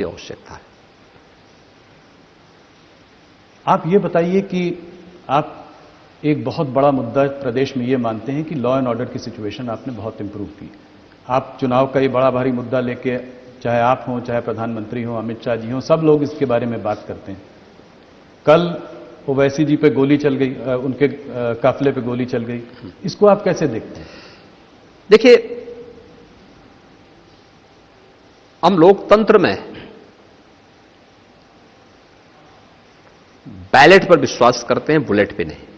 आवश्यकता है। आप ये बताइए कि आप एक बहुत बड़ा मुद्दा प्रदेश में ये मानते हैं कि लॉ एंड ऑर्डर की सिचुएशन आपने बहुत इंप्रूव की। आप चुनाव का ये बड़ा भारी मुद्दा लेके, चाहे आप हों, चाहे प्रधानमंत्री हों, अमित शाह जी हों, सब लोग इसके बारे में बात करते हैं। कल ओवैसी जी पे गोली चल गई, उनके काफिले पे गोली चल गई, इसको आप कैसे देखते हैं? देखिए, हम लोकतंत्र में बैलेट पर विश्वास करते हैं, बुलेट पे नहीं।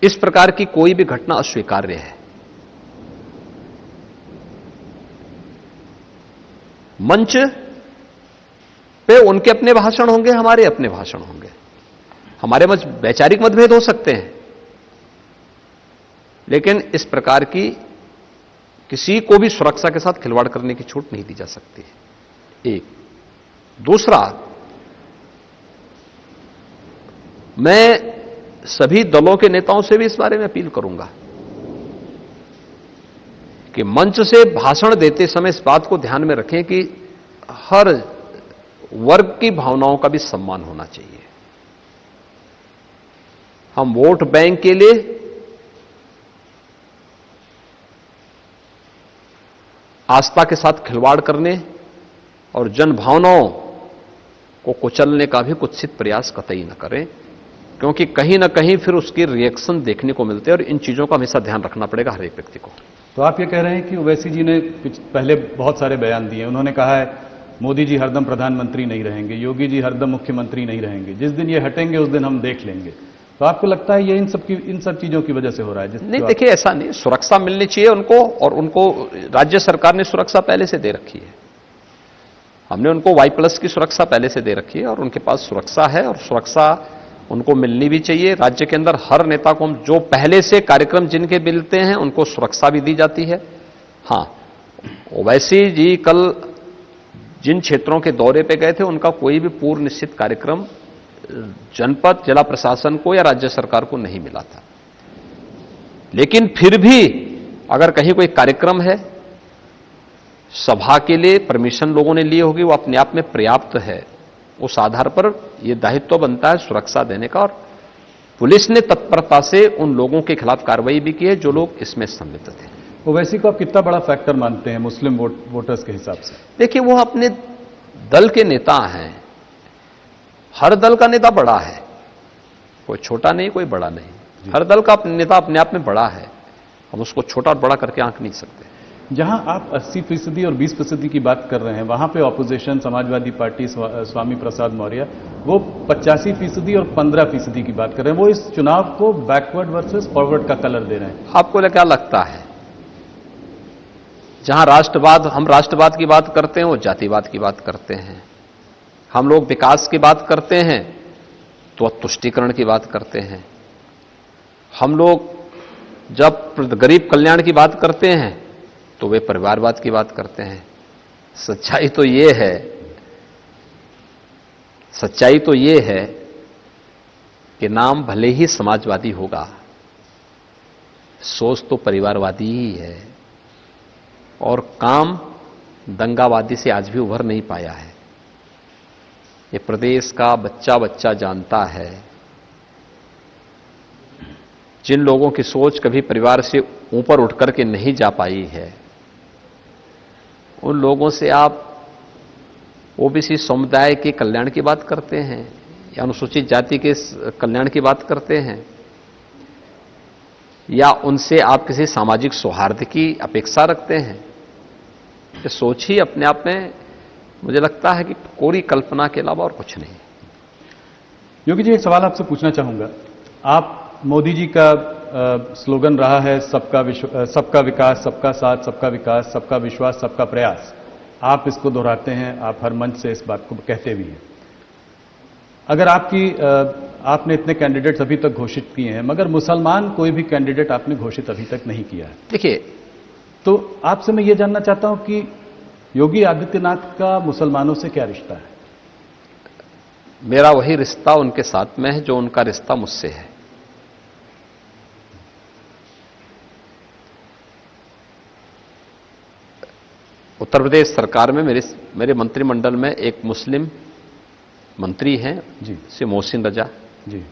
इस प्रकार की कोई भी घटना अस्वीकार्य है। मंच पे उनके अपने भाषण होंगे, हमारे अपने भाषण होंगे, हमारे मत वैचारिक मतभेद हो सकते हैं, लेकिन इस प्रकार की किसी को भी सुरक्षा के साथ खिलवाड़ करने की छूट नहीं दी जा सकती है। एक दूसरा, मैं सभी दलों के नेताओं से भी इस बारे में अपील करूंगा कि मंच से भाषण देते समय इस बात को ध्यान में रखें कि हर वर्ग की भावनाओं का भी सम्मान होना चाहिए। हम वोट बैंक के लिए आस्था के साथ खिलवाड़ करने और जन भावनाओं को कुचलने का भी कुत्सित प्रयास कतई न करें, क्योंकि कहीं ना कहीं फिर उसके रिएक्शन देखने को मिलते हैं और इन चीजों का हमेशा ध्यान रखना पड़ेगा हर एक व्यक्ति को। तो आप ये कह रहे हैं कि ओवैसी जी ने पहले बहुत सारे बयान दिए। उन्होंने कहा है मोदी जी हरदम प्रधानमंत्री नहीं रहेंगे, योगी जी हरदम मुख्यमंत्री नहीं रहेंगे, जिस दिन ये हटेंगे उस दिन हम देख लेंगे। तो आपको लगता है ये इन सब चीजों की वजह से हो रहा है? नहीं, देखिए, ऐसा नहीं। सुरक्षा मिलनी चाहिए उनको, और उनको राज्य सरकार ने सुरक्षा पहले से दे रखी है। हमने उनको Y+ की सुरक्षा पहले से दे रखी है और उनके पास सुरक्षा है, और सुरक्षा उनको मिलनी भी चाहिए। राज्य के अंदर हर नेता को जो पहले से कार्यक्रम जिनके मिलते हैं उनको सुरक्षा भी दी जाती है। हां, ओवैसी जी कल जिन क्षेत्रों के दौरे पे गए थे उनका कोई भी पूर्व निश्चित कार्यक्रम जनपद, जिला प्रशासन को या राज्य सरकार को नहीं मिला था। लेकिन फिर भी अगर कहीं कोई कार्यक्रम है, सभा के लिए परमिशन लोगों ने लिए होगी, वो अपने आप में पर्याप्त है, उस आधार पर यह दायित्व बनता है सुरक्षा देने का। और पुलिस ने तत्परता से उन लोगों के खिलाफ कार्रवाई भी की है जो लोग इसमें संलिप्त थे। ओवैसी को आप कितना बड़ा फैक्टर मानते हैं मुस्लिम वोटर्स के हिसाब से? देखिए, वो अपने दल के नेता हैं। हर दल का नेता बड़ा है, कोई छोटा नहीं, कोई बड़ा नहीं। हर दल का नेता अपने आप में बड़ा है, हम उसको छोटा और बड़ा करके आंक नहीं सकते। जहां आप 80% और 20% की बात कर रहे हैं, वहां पे ऑपोजिशन, समाजवादी पार्टी, स्वामी प्रसाद मौर्य, वो 85% और 15% की बात कर रहे हैं। वो इस चुनाव को बैकवर्ड वर्सेस फॉरवर्ड का कलर दे रहे हैं। आपको क्या लगता है, जहां हम राष्ट्रवाद की बात करते हैं, वो जातिवाद की बात करते हैं। हम लोग विकास की बात करते हैं तो तुष्टीकरण की बात करते हैं। हम लोग जब गरीब कल्याण की बात करते हैं तो वे परिवारवाद की बात करते हैं। सच्चाई तो ये है कि नाम भले ही समाजवादी होगा, सोच तो परिवारवादी ही है, और काम दंगावादी से आज भी उभर नहीं पाया है। ये प्रदेश का बच्चा बच्चा जानता है। जिन लोगों की सोच कभी परिवार से ऊपर उठ करके नहीं जा पाई है, उन लोगों से आप ओबीसी समुदाय के कल्याण की बात करते हैं या अनुसूचित जाति के कल्याण की बात करते हैं, या उनसे आप किसी सामाजिक सौहार्द की अपेक्षा रखते हैं? ये सोच ही अपने आप में मुझे लगता है कि कोरी कल्पना के अलावा और कुछ नहीं। योगी जी, एक सवाल आपसे पूछना चाहूंगा। आप मोदी जी का स्लोगन रहा है सबका विकास, सबका साथ, सबका विकास, सबका विश्वास, सबका प्रयास। आप इसको दोहराते हैं, आप हर मंच से इस बात को कहते भी हैं। अगर आपने इतने कैंडिडेट्स अभी तक घोषित किए हैं, मगर मुसलमान कोई भी कैंडिडेट आपने घोषित अभी तक नहीं किया है। देखिए, तो आपसे मैं ये जानना चाहता हूं कि योगी आदित्यनाथ का मुसलमानों से क्या रिश्ता है? मेरा वही रिश्ता उनके साथ में है जो उनका रिश्ता मुझसे है। उत्तर प्रदेश सरकार में मेरे मंत्रिमंडल में एक मुस्लिम मंत्री हैं जी श्री मोहसिन रजा। जी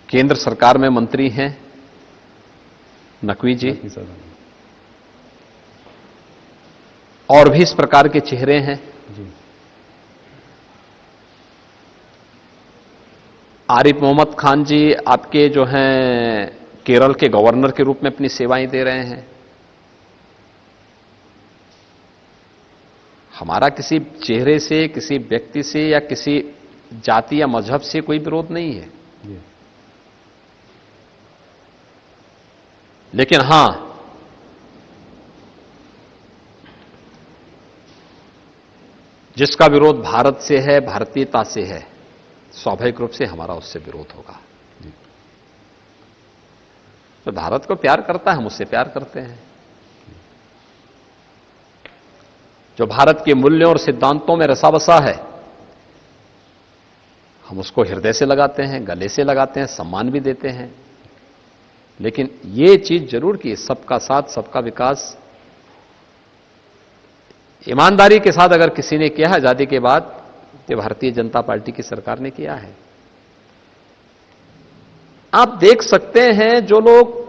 केंद्र सरकार में मंत्री हैं नकवी जी। नकवी साहब। और भी इस प्रकार के चेहरे हैं। जी आरिफ मोहम्मद खान जी आपके जो हैं केरल के गवर्नर के रूप में अपनी सेवाएं दे रहे हैं। हमारा किसी चेहरे से, किसी व्यक्ति से या किसी जाति या मजहब से कोई विरोध नहीं है। जी लेकिन हां, जिसका विरोध भारत से है, भारतीयता से है, स्वाभाविक रूप से हमारा उससे विरोध होगा। तो भारत को प्यार करता है, हम उससे प्यार करते हैं। जो भारत के मूल्यों और सिद्धांतों में रसा बसा है, हम उसको हृदय से लगाते हैं, गले से लगाते हैं, सम्मान भी देते हैं। लेकिन ये चीज जरूर कि सबका साथ, सबका विकास ईमानदारी के साथ अगर किसी ने किया है आजादी के बाद, तो भारतीय जनता पार्टी की सरकार ने किया है। आप देख सकते हैं जो लोग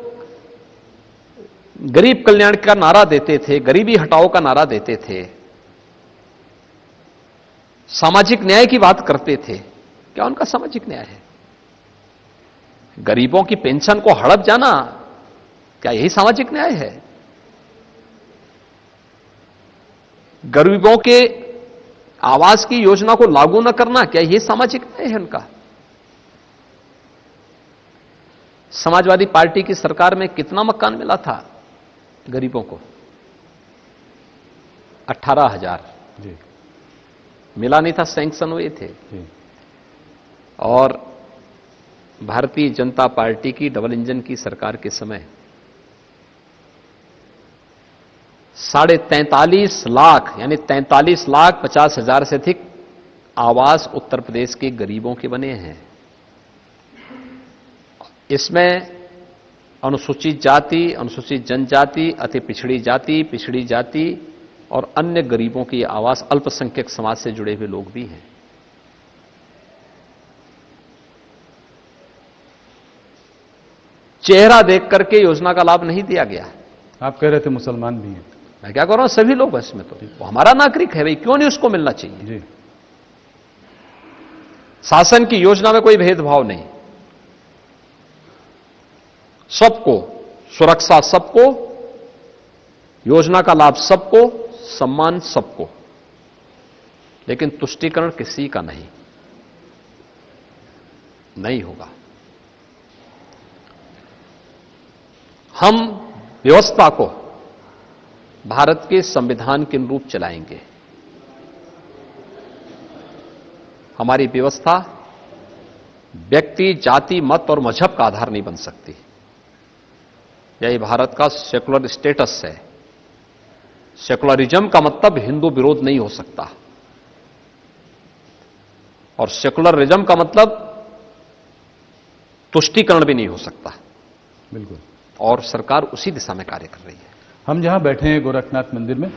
गरीब कल्याण का नारा देते थे, गरीबी हटाओ का नारा देते थे, सामाजिक न्याय की बात करते थे, क्या उनका सामाजिक न्याय है? गरीबों की पेंशन को हड़प जाना, क्या यही सामाजिक न्याय है? गरीबों के आवास की योजना को लागू न करना, क्या यही सामाजिक न्याय है उनका? समाजवादी पार्टी की सरकार में कितना मकान मिला था गरीबों को? 18,000 जी मिला नहीं था, सैंक्शन हुए थे। जी और भारतीय जनता पार्टी की डबल इंजन की सरकार के समय 43.5 लाख यानी 43,50,000 से अधिक आवास उत्तर प्रदेश के गरीबों के बने हैं। इसमें अनुसूचित जाति, अनुसूचित जनजाति, अति पिछड़ी जाति और अन्य गरीबों की आवास, अल्पसंख्यक समाज से जुड़े हुए लोग भी हैं। चेहरा देख करके योजना का लाभ नहीं दिया गया। आप कह रहे थे मुसलमान भी हैं। मैं क्या कर रहा हूं, सभी लोग इसमें तो वो हमारा नागरिक है भाई, क्यों नहीं उसको मिलना चाहिए? जी शासन की योजना में कोई भेदभाव नहीं, सबको सुरक्षा, सबको योजना का लाभ, सबको सम्मान, सबको, लेकिन तुष्टीकरण किसी का नहीं होगा। हम व्यवस्था को भारत के संविधान के अनुरूप चलाएंगे। हमारी व्यवस्था व्यक्ति, जाति, मत और मजहब का आधार नहीं बन सकती। यही भारत का सेकुलर स्टेटस है। सेकुलरिज्म का मतलब हिंदू विरोध नहीं हो सकता, और सेकुलरिज्म का मतलब तुष्टीकरण भी नहीं हो सकता। बिल्कुल। और सरकार उसी दिशा में कार्य कर रही है। हम जहां बैठे हैं गोरखनाथ मंदिर में,